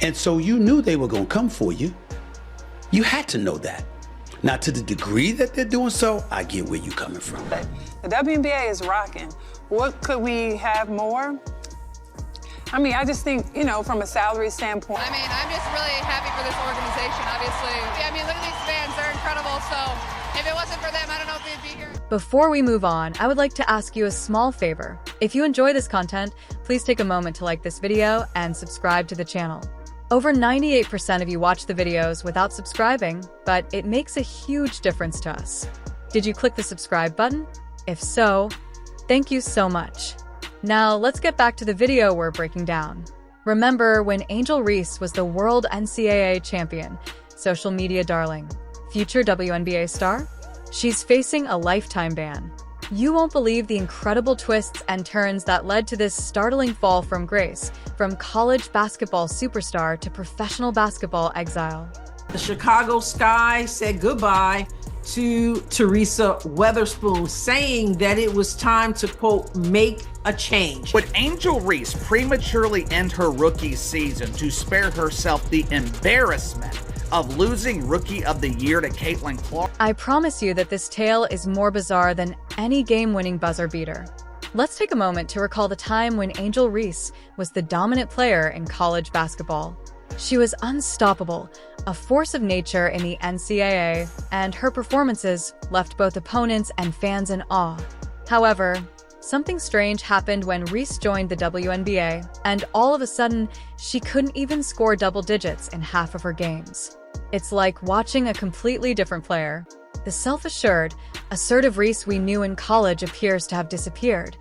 And so you knew they were going to come for you. You had to know that. Now, to the degree that they're doing so, I get where you're coming from. The WNBA is rocking. What could we have more? I mean, I just think, you know, from a salary standpoint. I mean, I'm just really happy for this organization, obviously. I mean, look at these fans, they're incredible. So if it wasn't for them, I don't know if we'd be here. Before we move on, I would like to ask you a small favor. If you enjoy this content, please take a moment to like this video and subscribe to the channel. Over 98% of you watch the videos without subscribing, but it makes a huge difference to us. Did you click the subscribe button? If so, thank you so much. Now, let's get back to the video we're breaking down. Remember when Angel Reese was the world NCAA champion, social media darling, future WNBA star? She's facing a lifetime ban. You won't believe the incredible twists and turns that led to this startling fall from grace, from college basketball superstar to professional basketball exile. The Chicago Sky said goodbye to Teresa Weatherspoon, saying that it was time to, quote, make a change. Would Angel Reese prematurely end her rookie season to spare herself the embarrassment of losing Rookie of the Year to Caitlin Clark? I promise you that this tale is more bizarre than any game-winning buzzer beater. Let's take a moment to recall the time when Angel Reese was the dominant player in college basketball. She was unstoppable, a force of nature in the NCAA, and her performances left both opponents and fans in awe. However, something strange happened when Reese joined the WNBA, and all of a sudden, she couldn't even score double digits in half of her games. It's like watching a completely different player. The self-assured, assertive Reese we knew in college appears to have disappeared.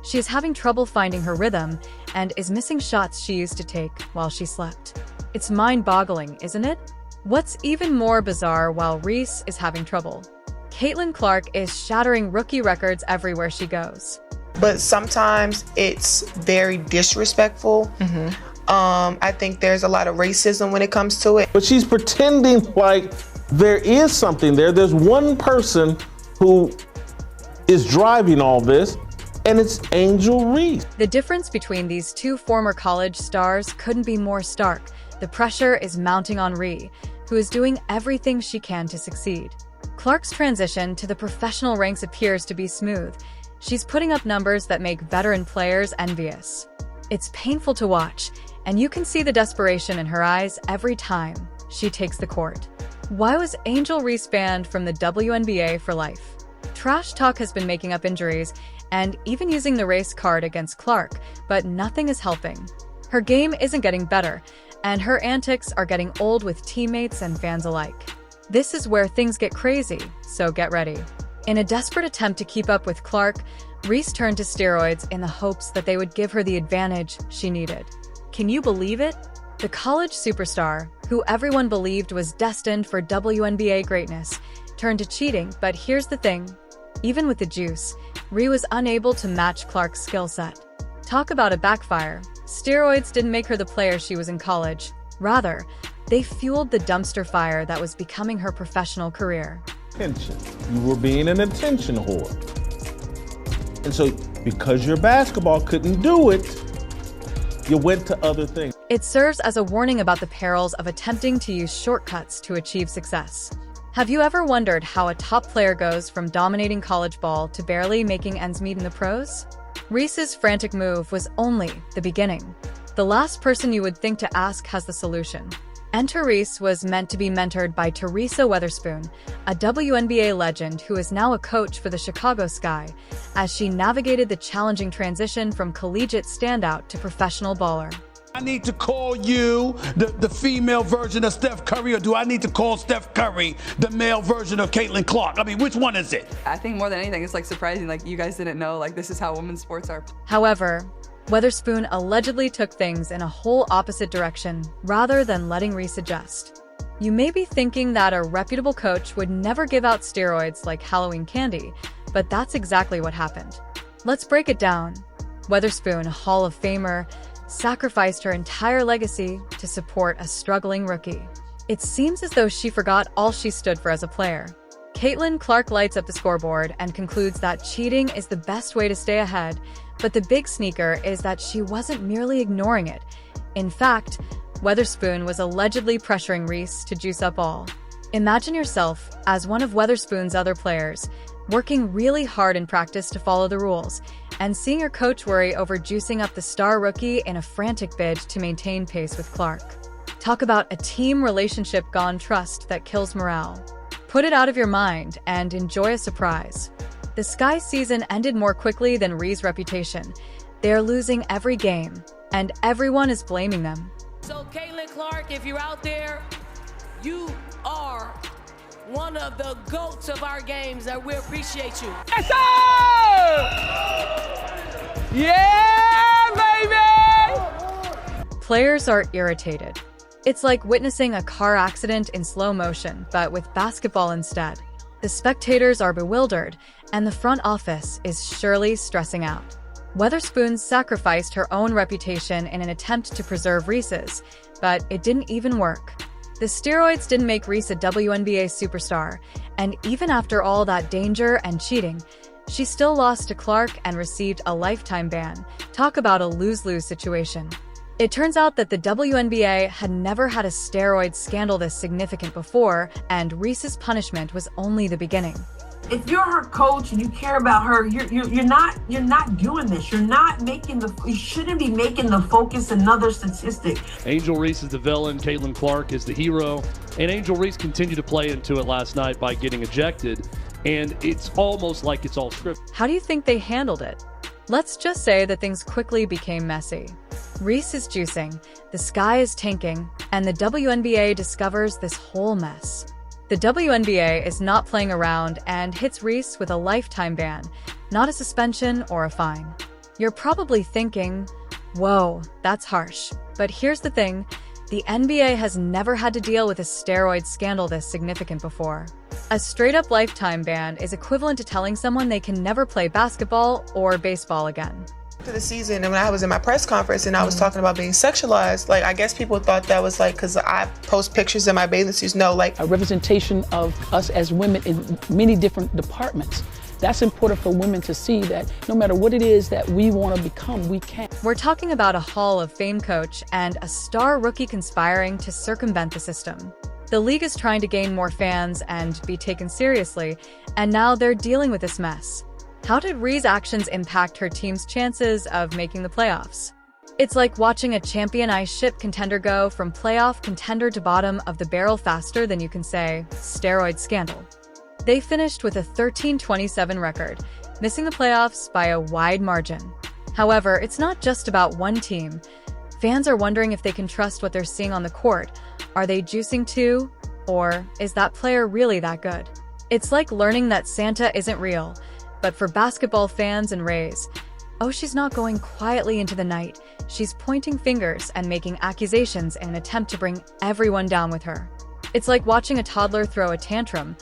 She is having trouble finding her rhythm and is missing shots she used to take while she slept. It's mind-boggling, isn't it? What's even more bizarre while Reese is having trouble? Caitlin Clark is shattering rookie records everywhere she goes. But sometimes it's very disrespectful. I think there's a lot of racism when it comes to it. But she's pretending like there is something there. There's one person who is driving all this, and it's Angel Reese. The difference between these two former college stars couldn't be more stark. The pressure is mounting on Ree, who is doing everything she can to succeed. Clark's transition to the professional ranks appears to be smooth. She's putting up numbers that make veteran players envious. It's painful to watch, and you can see the desperation in her eyes every time she takes the court. Why was Angel Reese banned from the WNBA for life? Trash talk has been making up injuries and even using the race card against Clark, but nothing is helping. Her game isn't getting better, and her antics are getting old with teammates and fans alike. This is where things get crazy, so get ready. In a desperate attempt to keep up with Clark, Reese turned to steroids in the hopes that they would give her the advantage she needed. Can you believe it? The college superstar, who everyone believed was destined for WNBA greatness, turned to cheating, but here's the thing. Even with the juice, Ree was unable to match Clark's skill set. Talk about a backfire. Steroids didn't make her the player she was in college. Rather, they fueled the dumpster fire that was becoming her professional career. Attention. You were being an attention whore. And so, because your basketball couldn't do it, you went to other things. It serves as a warning about the perils of attempting to use shortcuts to achieve success. Have you ever wondered how a top player goes from dominating college ball to barely making ends meet in the pros? Reese's frantic move was only the beginning. The last person you would think to ask has the solution. Enter Reese was meant to be mentored by Teresa Weatherspoon, a WNBA legend who is now a coach for the Chicago Sky, as she navigated the challenging transition from collegiate standout to professional baller. I need to call you the female version of Steph Curry, or do I need to call Steph Curry the male version of Caitlin Clark? I mean, which one is it? I think more than anything, it's like surprising, like you guys didn't know, like this is how women's sports are. However, Weatherspoon allegedly took things in a whole opposite direction, rather than letting Reese adjust. You may be thinking that a reputable coach would never give out steroids like Halloween candy, but that's exactly what happened. Let's break it down. Weatherspoon, Hall of Famer, sacrificed her entire legacy to support a struggling rookie. It seems as though she forgot all she stood for as a player. Caitlin Clark lights up the scoreboard and concludes that cheating is the best way to stay ahead, but the big sneaker is that she wasn't merely ignoring it. In fact, Weatherspoon was allegedly pressuring Reese to juice up all. Imagine yourself as one of Weatherspoon's other players, working really hard in practice to follow the rules, and seeing your coach worry over juicing up the star rookie in a frantic bid to maintain pace with Clark. Talk about a team relationship gone trust that kills morale. Put it out of your mind and enjoy a surprise. The Sky season ended more quickly than Ree's reputation. They are losing every game, and everyone is blaming them. So Caitlin Clark, if you're out there, you are one of the GOATs of our games, and we appreciate you. Yes, sir! Yeah, baby! Players are irritated. It's like witnessing a car accident in slow motion, but with basketball instead. The spectators are bewildered, and the front office is surely stressing out. Weatherspoon sacrificed her own reputation in an attempt to preserve Reese's, but it didn't even work. The steroids didn't make Reese a WNBA superstar, and even after all that danger and cheating, she still lost to Clark and received a lifetime ban. Talk about a lose-lose situation. It turns out that the WNBA had never had a steroid scandal this significant before, and Reese's punishment was only the beginning. If you're her coach and you care about her, you're not doing this. You shouldn't be making the focus another statistic. Angel Reese is the villain, Caitlin Clark is the hero, and Angel Reese continued to play into it last night by getting ejected, and it's almost like it's all scripted. How do you think they handled it? Let's just say that things quickly became messy. Reese is juicing, the Sky is tanking, and the WNBA discovers this whole mess. The WNBA is not playing around and hits Reese with a lifetime ban, not a suspension or a fine. You're probably thinking, whoa, that's harsh. But here's the thing, the NBA has never had to deal with a steroid scandal this significant before. A straight-up lifetime ban is equivalent to telling someone they can never play basketball or baseball again. After the season, and when I was in my press conference and I was talking about being sexualized, like, I guess people thought that was like, because I post pictures in my bathing suits, no, like. A representation of us as women in many different departments. That's important for women to see that no matter what it is that we want to become, we can. We're talking about a Hall of Fame coach and a star rookie conspiring to circumvent the system. The league is trying to gain more fans and be taken seriously, and now they're dealing with this mess. How did Ree's actions impact her team's chances of making the playoffs? It's like watching a championized ship contender go from playoff contender to bottom of the barrel faster than you can say, steroid scandal. They finished with a 13-27 record, missing the playoffs by a wide margin. However, it's not just about one team. Fans are wondering if they can trust what they're seeing on the court. Are they juicing too? Or is that player really that good? It's like learning that Santa isn't real. But for basketball fans and Rays, oh, she's not going quietly into the night. She's pointing fingers and making accusations in an attempt to bring everyone down with her. It's like watching a toddler throw a tantrum,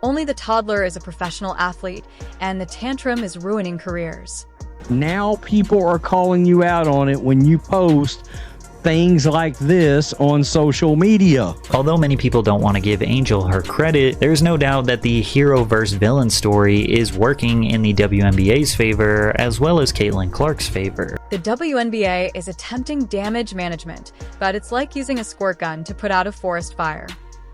only the toddler is a professional athlete, and the tantrum is ruining careers. Now people are calling you out on it when you post things like this on social media. Although many people don't want to give Angel her credit, there's no doubt that the hero versus villain story is working in the WNBA's favor as well as Caitlin Clark's favor. The WNBA is attempting damage management, but it's like using a squirt gun to put out a forest fire.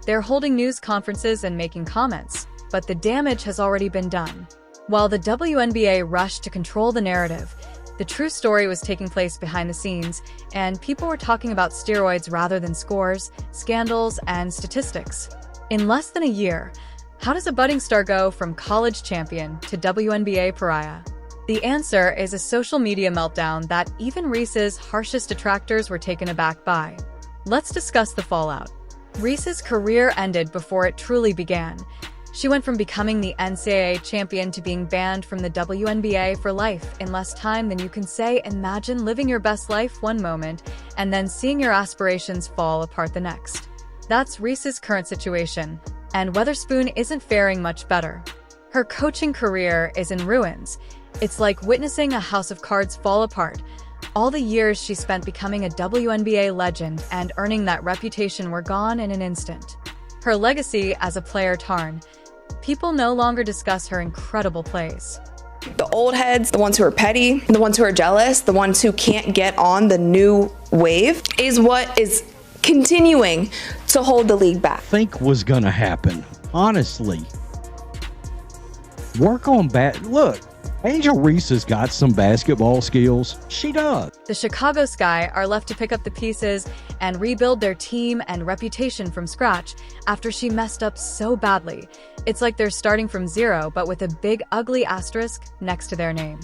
They're holding news conferences and making comments, but the damage has already been done. While the WNBA rushed to control the narrative, the true story was taking place behind the scenes, and people were talking about steroids rather than scores, scandals, and statistics. In less than a year, how does a budding star go from college champion to WNBA pariah? The answer is a social media meltdown that even Reese's harshest detractors were taken aback by. Let's discuss the fallout. Reese's career ended before it truly began. She went from becoming the NCAA champion to being banned from the WNBA for life in less time than you can say. Imagine living your best life one moment and then seeing your aspirations fall apart the next. That's Reese's current situation, and Weatherspoon isn't faring much better. Her coaching career is in ruins. It's like witnessing a house of cards fall apart. All the years she spent becoming a WNBA legend and earning that reputation were gone in an instant. Her legacy as a player tarn. People no longer discuss her incredible plays. The old heads, the ones who are petty, the ones who are jealous, the ones who can't get on the new wave is what is continuing to hold the league back. Think was gonna happen, honestly. Work on look, Angel Reese has got some basketball skills. She does. The Chicago Sky are left to pick up the pieces and rebuild their team and reputation from scratch after she messed up so badly. It's like they're starting from zero, but with a big ugly asterisk next to their name.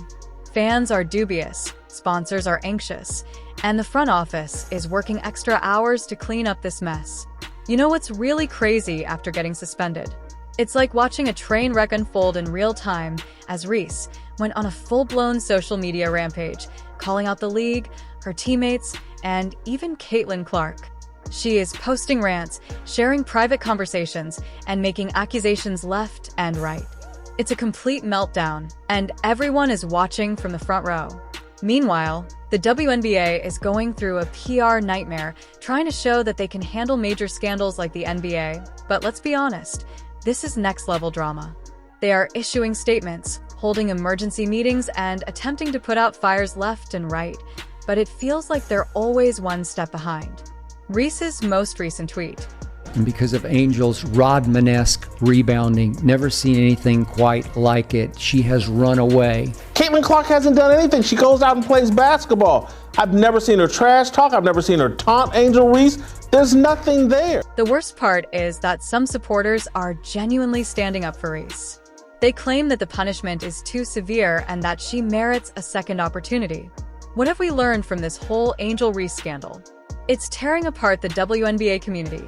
Fans are dubious, sponsors are anxious, and the front office is working extra hours to clean up this mess. You know what's really crazy after getting suspended? It's like watching a train wreck unfold in real time as Reese went on a full-blown social media rampage, calling out the league, her teammates, and even Caitlin Clark. She is posting rants, sharing private conversations, and making accusations left and right. It's a complete meltdown, and everyone is watching from the front row. Meanwhile, the WNBA is going through a PR nightmare, trying to show that they can handle major scandals like the NBA. But let's be honest, this is next-level drama. They are issuing statements, holding emergency meetings, and attempting to put out fires left and right, but it feels like they're always one step behind. Reese's most recent tweet. And because of Angel's Rodman-esque rebounding, never seen anything quite like it. She has run away. Caitlin Clark hasn't done anything. She goes out and plays basketball. I've never seen her trash talk. I've never seen her taunt Angel Reese. There's nothing there. The worst part is that some supporters are genuinely standing up for Reese. They claim that the punishment is too severe and that she merits a second opportunity. What have we learned from this whole Angel Reese scandal? It's tearing apart the WNBA community.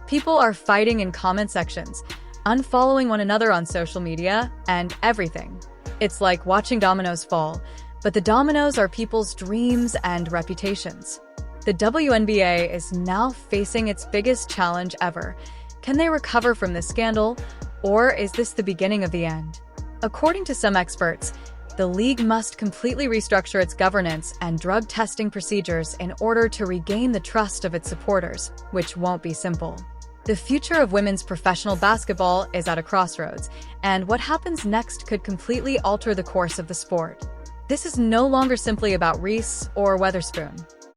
People are fighting in comment sections, unfollowing one another on social media, and everything. It's like watching dominoes fall, but the dominoes are people's dreams and reputations. The WNBA is now facing its biggest challenge ever. Can they recover from this scandal, or is this the beginning of the end? According to some experts, the league must completely restructure its governance and drug testing procedures in order to regain the trust of its supporters, which won't be simple. The future of women's professional basketball is at a crossroads, and what happens next could completely alter the course of the sport. This is no longer simply about Reese or Weatherspoon.